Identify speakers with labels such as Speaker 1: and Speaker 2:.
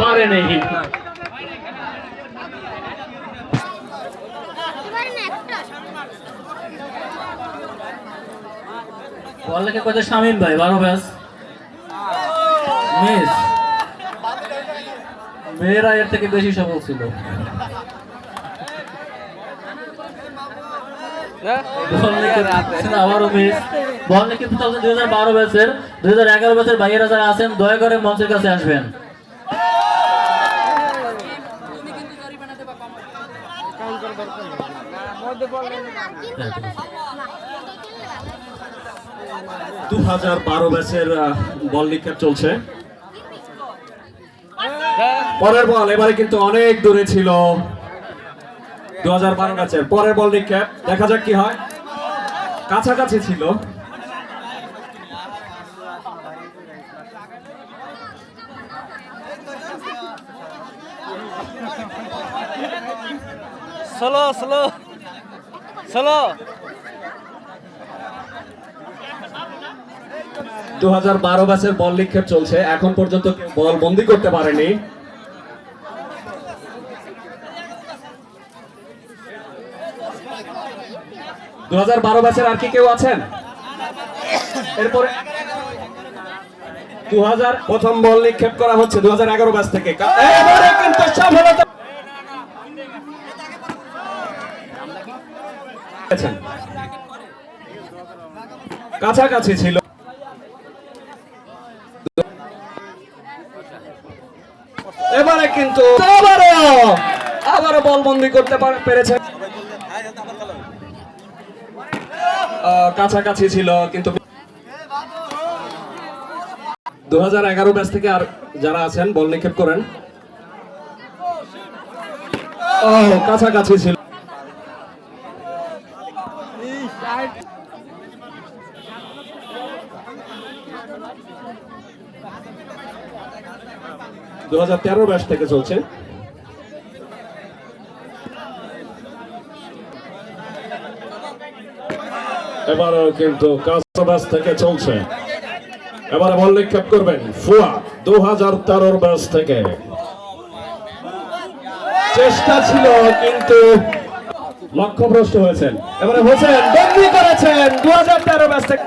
Speaker 1: পারেনি। বল লেখে কত শামিম ভাই 12 ব্যাস মিস। মেয়েরা এর থেকে বেশি সফল ছিল। আবারও মিস। বল লেখে 2012 ব্যাচের 2011 ব্যাচের ভাইয়েরা যারা আছেন দয়া করে মঞ্চের কাছে আসবেন।
Speaker 2: দু 2012 ব্যাচের বল নিক্ষেপ চলছে। পরের বল এবারে কিন্তু অনেক দূরে ছিল 2012 ব্যাচের। পরের বল নিক্ষেপ দেখা যাক কি হয়, কাছাকাছি ছিল।
Speaker 3: স্লো স্লো স্লো
Speaker 2: 2012 ব্যাচের বল নিক্ষেপ চলছে, এখন পর্যন্ত কেউ বল বন্দি করতে পারেনি। দু 2012 ব্যাচের আর কি কেউ আছেন? এরপরে 2000 প্রথম বল নিক্ষেপ করা হচ্ছে 2011 ব্যাচ থেকে। এবারে কিন্তু সফলতা কাছাকাছি ছিল। এবারে কিন্তু আবারও বল বন্দি করতে পেরেছে। কাছাকাছি ছিল কিন্তু 2011 ব্যাচ থেকে আর যারা আছেন বল নিক্ষেপ করেন। কাছাকাছি ছিল। দু 2013 ব্যাচ থেকে চলছে। এবারও কিন্তু কাছাকাছি ব্যাচ থেকে চলছে। এবারে বল নিক্ষেপ করবেন ফুয়াদ 2013 ব্যাচ থেকে। চেষ্টা ছিল কিন্তু লক্ষ্যভ্রষ্ট হয়েছেন। এবারে হোসেন বন্দি করেছেন 2013 ব্যাচ থেকে।